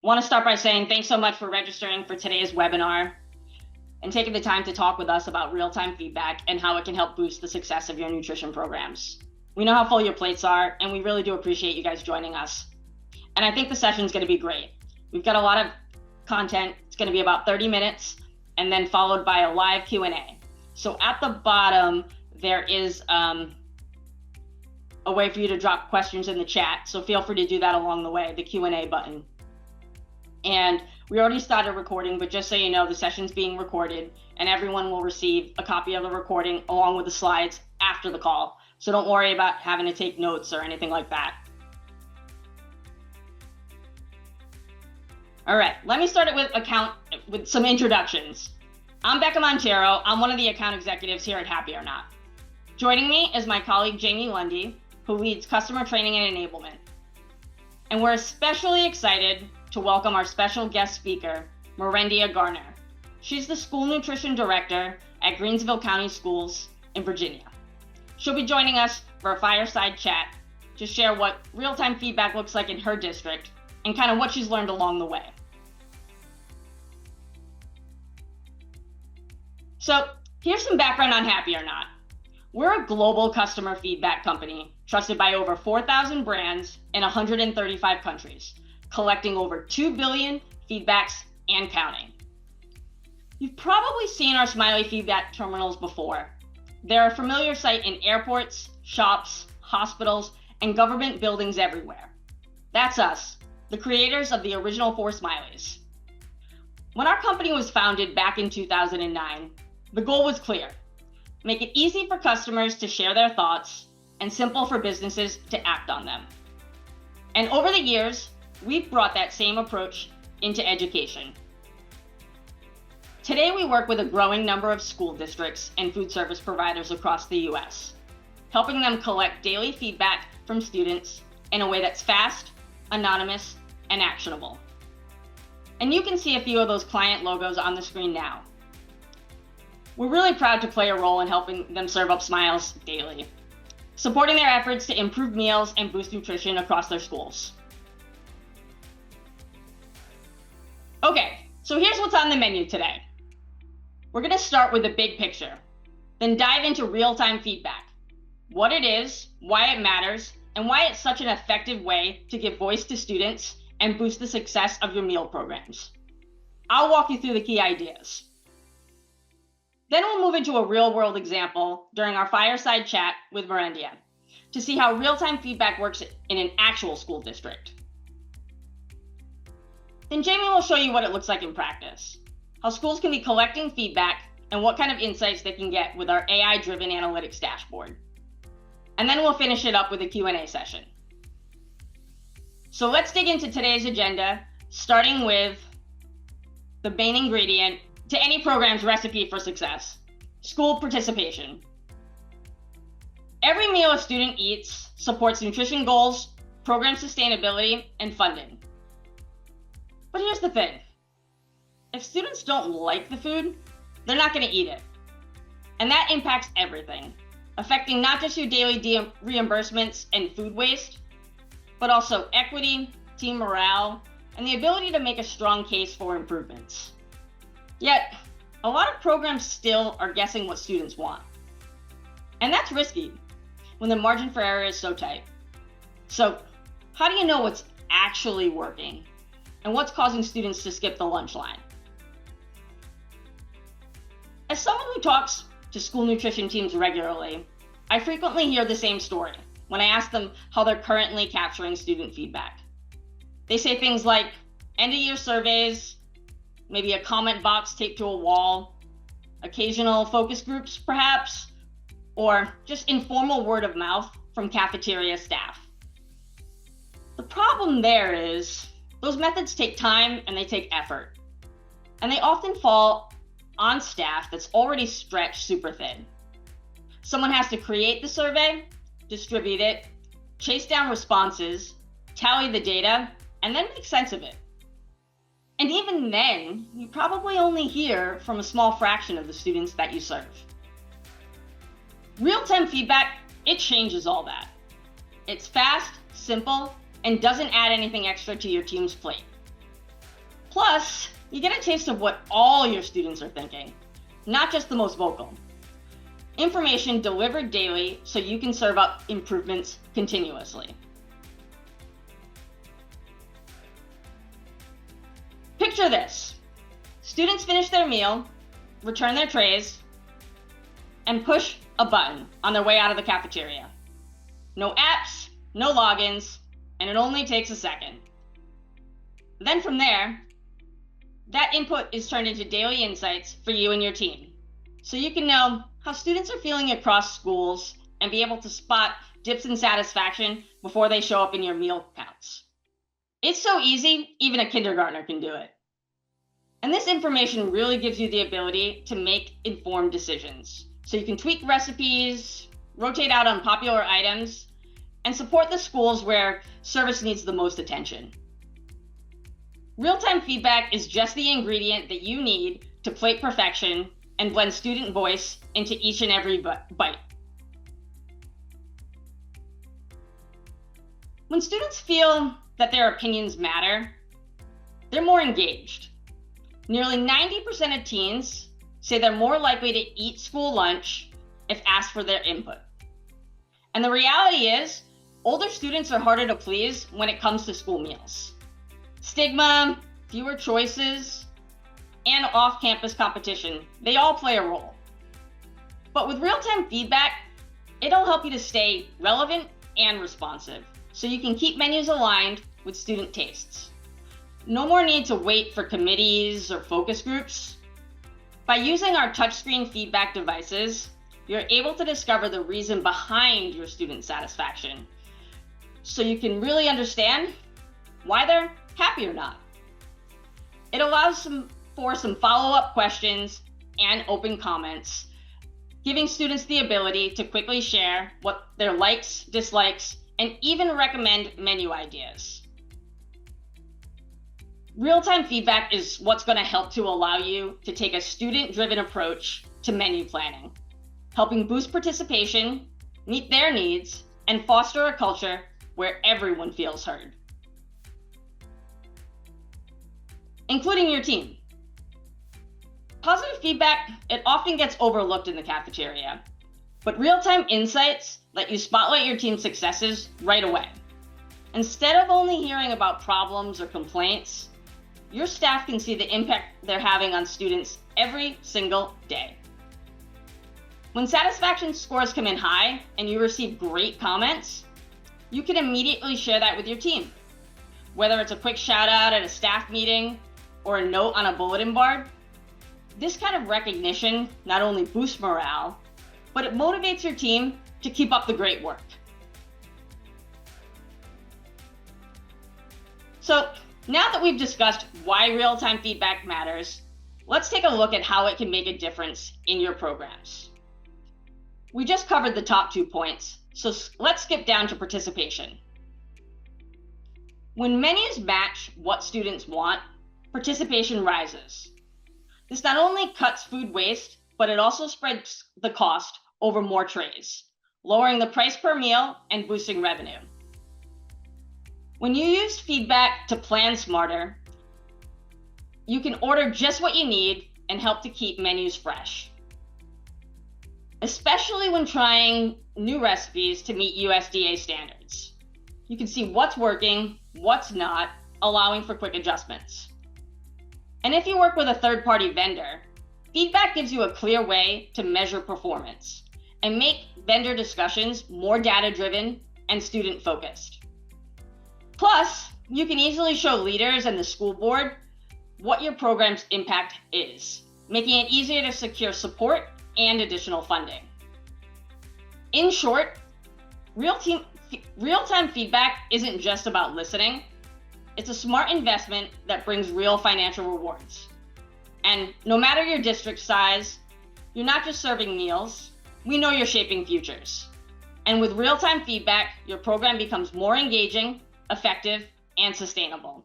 want to start by saying thanks so much for registering for today's webinar and taking the time to talk with us about real-time feedback and how it can help boost the success of your nutrition programs. We know how full your plates are, and we really do appreciate you guys joining us. And I think the session's going to be great. We've got a lot of content. It's going to be about 30 minutes, and then followed by a live Q&A. So at the bottom, there is a way for you to drop questions in the chat. So feel free to do that along the way, the Q&A button. And we already started recording, but just so you know, the session's being recorded and everyone will receive a copy of the recording along with the slides after the call. So don't worry about having to take notes or anything like that. All right, let me start it with some introductions. I'm Becca Montero. I'm one of the account executives here at HappyOrNot. Joining me is my colleague, Jamie Lundy, who leads customer training and enablement. And we're especially excited to welcome our special guest speaker, Mirandia Garner. She's the school nutrition director at Greensville County Schools in Virginia. She'll be joining us for a fireside chat to share what real-time feedback looks like in her district and kind of what she's learned along the way. So here's some background on HappyOrNot. We're a global customer feedback company trusted by over 4,000 brands in 135 countries, collecting over 2 billion feedbacks and counting. You've probably seen our Smiley feedback terminals before. They're a familiar sight in airports, shops, hospitals, and government buildings everywhere. That's us, the creators of the original 4 Smileys. When our company was founded back in 2009, the goal was clear: make it easy for customers to share their thoughts and simple for businesses to act on them. And over the years, we've brought that same approach into education. Today, we work with a growing number of school districts and food service providers across the US, helping them collect daily feedback from students in a way that's fast, anonymous, and actionable. And you can see a few of those client logos on the screen now. We're really proud to play a role in helping them serve up smiles daily, supporting their efforts to improve meals and boost nutrition across their schools. Okay, so here's what's on the menu today. We're going to start with the big picture, then dive into real-time feedback, what it is, why it matters, and why it's such an effective way to give voice to students and boost the success of your meal programs. I'll walk you through the key ideas. Then we'll move into a real-world example during our fireside chat with Mirandia to see how real-time feedback works in an actual school district. Then Jamie will show you what it looks like in practice, how schools can be collecting feedback and what kind of insights they can get with our AI-driven analytics dashboard. And then we'll finish it up with a Q&A session. So let's dig into today's agenda, starting with the main ingredient to any program's recipe for success: school participation. Every meal a student eats supports nutrition goals, program sustainability, and funding. But here's the thing. If students don't like the food, they're not going to eat it. And that impacts everything, affecting not just your daily reimbursements and food waste, but also equity, team morale, and the ability to make a strong case for improvements. Yet, a lot of programs still are guessing what students want. And that's risky when the margin for error is so tight. So, how do you know what's actually working and what's causing students to skip the lunch line? As someone who talks to school nutrition teams regularly, I frequently hear the same story when I ask them how they're currently capturing student feedback. They say things like end-of-year surveys, maybe a comment box taped to a wall, occasional focus groups perhaps, or just informal word of mouth from cafeteria staff. The problem there is those methods take time and they take effort, and they often fall on staff that's already stretched super thin. Someone has to create the survey, distribute it, chase down responses, tally the data, and then make sense of it. And even then, you probably only hear from a small fraction of the students that you serve. Real-time feedback, it changes all that. It's fast, simple, and doesn't add anything extra to your team's plate. Plus, you get a taste of what all your students are thinking, not just the most vocal. Information delivered daily so you can serve up improvements continuously. Picture this. Students finish their meal, return their trays, and push a button on their way out of the cafeteria. No apps, no logins, and it only takes a second. Then from there, that input is turned into daily insights for you and your team, so you can know how students are feeling across schools and be able to spot dips in satisfaction before they show up in your meal counts. It's so easy, even a kindergartner can do it. And this information really gives you the ability to make informed decisions, so you can tweak recipes, rotate out unpopular items, and support the schools where service needs the most attention. Real-time feedback is just the ingredient that you need to plate perfection and blend student voice into each and every bite. When students feel that their opinions matter, they're more engaged. Nearly 90% of teens say they're more likely to eat school lunch if asked for their input. And the reality is, older students are harder to please when it comes to school meals. Stigma, fewer choices, and off-campus competition, they all play a role. But with real-time feedback, it'll help you to stay relevant and responsive, so you can keep menus aligned with student tastes. No more need to wait for committees or focus groups. By using our touchscreen feedback devices, you're able to discover the reason behind your student satisfaction, so you can really understand why they're happy or not. It allows for some follow-up questions and open comments, giving students the ability to quickly share what their likes, dislikes, and even recommend menu ideas. Real-time feedback is what's going to help to allow you to take a student-driven approach to menu planning, helping boost participation, meet their needs, and foster a culture where everyone feels heard, including your team. Positive feedback, it often gets overlooked in the cafeteria, but real-time insights let you spotlight your team's successes right away. Instead of only hearing about problems or complaints, your staff can see the impact they're having on students every single day. When satisfaction scores come in high and you receive great comments, you can immediately share that with your team. Whether it's a quick shout out at a staff meeting or a note on a bulletin board, this kind of recognition not only boosts morale, but it motivates your team to keep up the great work. So now that we've discussed why real-time feedback matters, let's take a look at how it can make a difference in your programs. We just covered the top 2 points, so let's skip down to participation. When menus match what students want, participation rises. This not only cuts food waste, but it also spreads the cost over more trays, lowering the price per meal and boosting revenue. When you use feedback to plan smarter, you can order just what you need and help to keep menus fresh, especially when trying new recipes to meet USDA standards. You can see what's working, what's not, allowing for quick adjustments. And if you work with a third-party vendor, feedback gives you a clear way to measure performance and make vendor discussions more data-driven and student-focused. Plus, you can easily show leaders and the school board what your program's impact is, making it easier to secure support and additional funding. In short, real-time feedback isn't just about listening. It's a smart investment that brings real financial rewards. And no matter your district size, you're not just serving meals, we know you're shaping futures. And with real-time feedback, your program becomes more engaging, effective, and sustainable.